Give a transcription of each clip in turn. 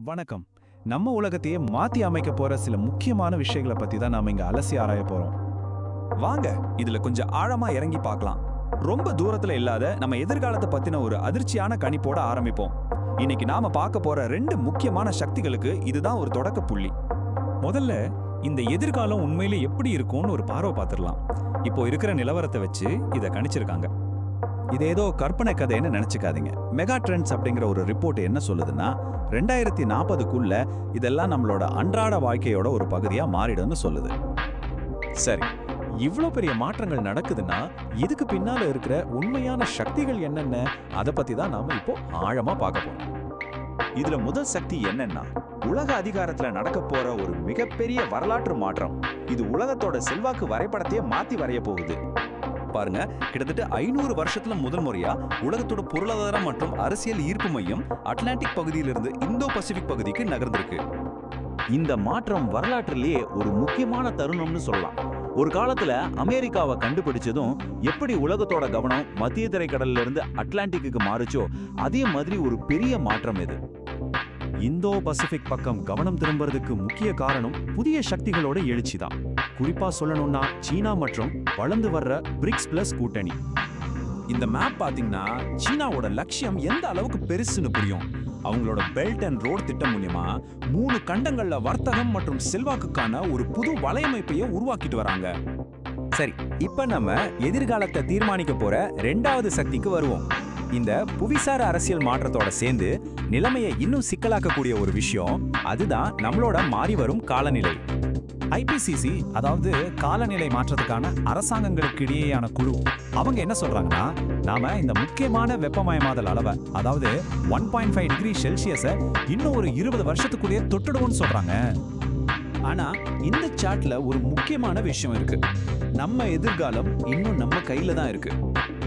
வணக்கம். நம்ம உலகத்தையே மாத்தி அமைக்க போற சில முக்கியமான விஷயங்களை பத்தி தான் நாம இங்க அலசி ஆராய போறோம். வாங்க இதுல கொஞ்சம் ஆழமா இறங்கி பார்க்கலாம். ரொம்ப தூரத்துல இல்லாத நம்ம எதிர்காலத்தை பத்தின ஒரு அதிர்ச்சியான கணிப்போட ஆரம்பிப்போம். இன்னைக்கு நாம பார்க்க போற 2 முக்கியமான சக்திகளுக்கு இதுதான் ஒரு தொடக்க புள்ளி. முதல்ல இந்த எதிர்காலம் உண்மையிலே எப்படி இருக்கும்னு ஒரு பார்வை பார்த்துடலாம். இப்போ இருக்கிற நிலவரத்தை வச்சு இதை கணிச்சிருக்காங்க. இது ஏதோ கற்பனை கதைன்னு நினைச்சுக்காதீங்க. மெகா ட்ரெண்ட்ஸ் அப்படிங்கிற ஒரு ரிப்போர்ட் என்ன சொல்லுதுன்னா 2040க்குள்ள இதெல்லாம் நம்மளோட அன்றாட வாழ்க்கையோட ஒரு பகுதியா மாறிடும்னு சொல்லுது. சரி, இவ்ளோ பெரிய மாற்றங்கள் நடக்குதுன்னா இதுக்கு பின்னால இருக்கிற உண்மையான சக்திகள் என்னென்ன, அதை பத்தி தான் நாம இப்போ ஆழமா பார்க்க போறோம். இதுல முதல் சக்தி என்னன்னா, உலக அதிகாரத்துல நடக்க போற ஒரு மிகப்பெரிய வரலாற்று மாற்றம். இது உலகத்தோட செல்வாக்கு வரைபடத்தையே மாத்தி வரைய போகுது. பாருங்க, கிட்டத்தட்ட 500 வருஷத்துல முதல் முறையா உலகத்தோட பொருளாதாரம் மற்றும் அரசியல் ஈர்ப்பு மையம் அட்லாண்டிக் பகுதியிலிருந்து இந்தோ பசிபிக் பகுதிக்கு நகர்ந்திருக்கு. இந்த மாற்றம் வரலாற்றிலேயே ஒரு முக்கியமான தருணம்னு சொல்லலாம். ஒரு காலத்துல அமெரிக்காவை கண்டுபிடிச்சதும் எப்படி உலகத்தோட கவனம் மத்திய தரைக்கடல்ல இருந்து அட்லாண்டிக்கு மாறுச்சோ அதே மாதிரி ஒரு பெரிய மாற்றம் இது. இந்தோ பசிபிக் பக்கம் கவனம் திரும்புறதுக்கு முக்கிய காரணம் புதிய சக்திகளோட எழுச்சி தான். குறிப்பா சொல்லணும்னா சீனா மற்றும் வளர்ந்து வர்ற பிரிக்ஸ் பிளஸ் கூட்டணி. இந்த மேப் பாத்தீங்கன்னா சீனாவோட லட்சியம் எந்த அளவுக்கு பெருசுன்னு புரியும். அவங்களோட பெல்ட் அண்ட் ரோட் திட்டம் மூலமா 3 கண்டங்கள்ல வர்த்தகம் மற்றும் செல்வாக்குக்கான ஒரு புது வலையமைப்பையே உருவாக்கிட்டு வராங்க. சரி, இப்ப நம்ம எதிர்காலத்தை தீர்மானிக்க போற 2வது சக்திக்கு வருவோம். இந்த புவிசார அரசியல் மாற்றத்தோட சேர்ந்து நிலைமையை இன்னும் சிக்கலாக்கக்கூடிய ஒரு விஷயம், அதுதான் நம்மளோட மாறி வரும் காலநிலை. ஐபிசிசி, அதாவது காலநிலை மாற்றத்துக்கான அரசாங்கங்களுக்கு இடையேயான குழு, அவங்க என்ன சொல்றாங்கன்னா, நாம இந்த முக்கியமான வெப்பமயமாதல் அளவை, அதாவது 1.5 டிகிரி செல்சியஸை இன்னும் ஒரு 20 வருஷத்துக்குள்ளேயே தொட்டுடுவோம்னு சொல்றாங்க. ஆனா இந்த சார்ட்ல ஒரு முக்கியமான விஷயம் இருக்கு. நம்ம எதிர்காலம் இன்னும் நம்ம கையில தான் இருக்கு.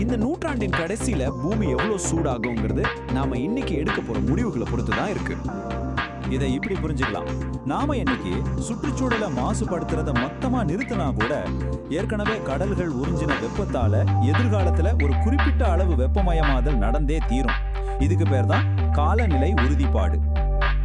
இந்த நூற்றாண்டின் கடைசியில பூமி எவ்வளவு சூடாகுங்கிறது நாம இன்னைக்கு எடுக்க போற முடிவுகளை பொறுத்து தான் இருக்கு. இதை இப்படி புரிஞ்சுக்கலாம், நாம இன்னைக்கு சுற்றுச்சூழலை மாசுபடுத்துறத மொத்தமா நிறுத்தினா கூட ஏற்கனவே கடல்கள் உறிஞ்சின வெப்பத்தால எதிர்காலத்துல ஒரு குறிப்பிட்ட அளவு வெப்பமயமாதல் நடந்தே தீரும். இதுக்கு பேர் தான் காலநிலை உறுதிப்பாடு.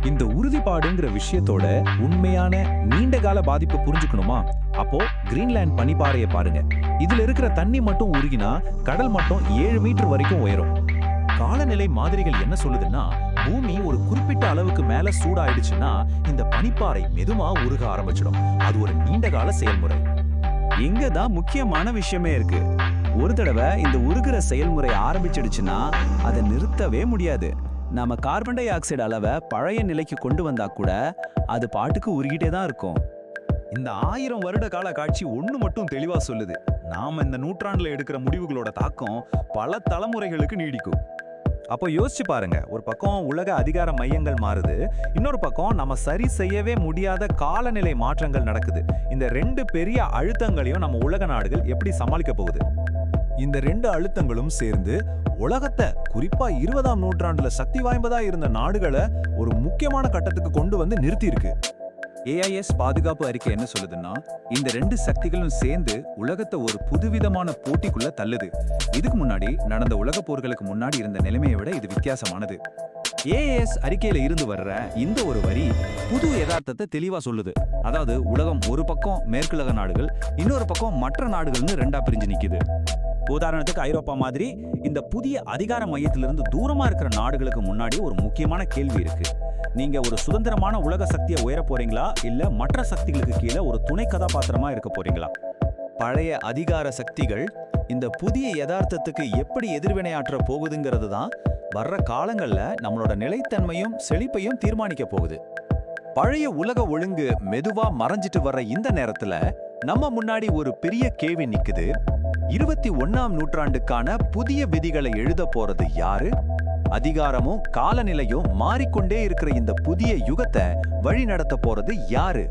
இந்த உறுதிப்பாடுங்கிற விஷயத்தோட உண்மையான நீண்ட கால பாதிப்பு புரிஞ்சுக்கணுமா? அப்போ கிரீன்லாந்து பனிப்பாறையை பாருங்க. இதுல இருக்கிற தண்ணி மட்டும் உருகினா கடல் மட்டம் 7 மீட்டர் வரைக்கும் உயரும். காலநிலை மாதிரிகள் என்ன சொல்லுதுன்னா, பூமி ஒரு குறிப்பிட்ட அளவுக்கு மேல சூடாயிடுச்சுன்னா இந்த பனிப்பாறை மெதுவா உருக ஆரம்பிச்சிடும். அது ஒரு நீண்ட கால செயல்முறை. இங்கதான் முக்கியமான விஷயமே இருக்கு. ஒரு தடவை இந்த உருகுற செயல்முறை ஆரம்பிச்சிடுச்சுன்னா அதை நிறுத்தவே முடியாது. நாம கார்பன் டை ஆக்சைடு அளவை பழைய நிலைக்கு கொண்டு வந்தா கூட அது பாட்டுக்கு உருகிட்டே தான் இருக்கும். இந்த 1000 வருட கால காட்சி ஒண்ணு மட்டும் தெளிவா சொல்லுது, நாம இந்த நூற்றாண்டுல எடுக்கிற முடிவுகளோட தாக்கம் பல தலைமுறைகளுக்கு நீடிக்கும். அப்போ யோசிச்சு பாருங்க, ஒரு பக்கம் உலக அதிகார மையங்கள் மாறுது, இன்னொரு பக்கம் நம்ம சரி செய்யவே முடியாத காலநிலை மாற்றங்கள் நடக்குது. இந்த 2 பெரிய அழுத்தங்களையும் நம்ம உலக நாடுகள் எப்படி சமாளிக்க போகுது? இந்த 2 அழுத்தங்களும் சேர்ந்து உலகத்தை, குறிப்பா 20ஆம் நூற்றாண்டுல சக்தி வாய்ந்ததா இருந்த நாடுகளை ஒரு முக்கியமான கட்டத்துக்கு கொண்டு வந்து நிறுத்தி இருக்கு. ஏஐஎஸ் பாதுகாப்பு அறிக்கை என்ன சொல்லுதுன்னா, இந்த 2 சக்திகளும் சேர்ந்து உலகத்தை ஒரு புதுவிதமான போட்டிக்குள்ள தள்ளுது. இதுக்கு முன்னாடி நடந்த உலக போர்களுக்கு முன்னாடி இருந்த நிலைமையை விட இது வித்தியாசமானது. ஏஐஎஸ் அறிக்கையில இருந்து வர்ற இந்த ஒரு வரி புது யதார்த்தத்தை தெளிவா சொல்லுது. அதாவது உலகம் ஒரு பக்கம் மேற்குலக நாடுகள், இன்னொரு பக்கம் மற்ற நாடுகள்னு 2ஆ பிரிஞ்சு நிக்குது. உதாரணத்துக்கு ஐரோப்பா மாதிரி இந்த புதிய அதிகார மையத்திலிருந்து தூரமா இருக்கிற நாடுகளுக்கு முன்னாடி ஒரு முக்கியமான கேள்வி இருக்கு. நீங்க ஒரு சுதந்திரமான உலக சக்தியை உயர போறீங்களா, இல்ல மற்ற சக்திகளுக்கு கீழே ஒரு துணை கதாபாத்திரமா இருக்க போறீங்களா? பழைய அதிகார சக்திகள் இந்த புதிய யதார்த்தத்துக்கு எப்படி எதிர்வினையாற்ற போகுதுங்கிறது தான் வர்ற காலங்கள்ல நம்மளோட நிலைத்தன்மையும் செழிப்பையும் தீர்மானிக்க போகுது. பழைய உலக ஒழுங்கு மெதுவா மறைஞ்சிட்டு வர்ற இந்த நேரத்துல நம்ம முன்னாடி ஒரு பெரிய கேள்வி நிக்குது. 21ஆம் நூற்றாண்டுக்கான புதிய விதிகளை எழுத போறது யாரு? அதிகாரமும் காலநிலையும் மாறிக்கொண்டே இருக்கிற இந்த புதிய யுகத்தை வழி நடத்த போறது யாரு?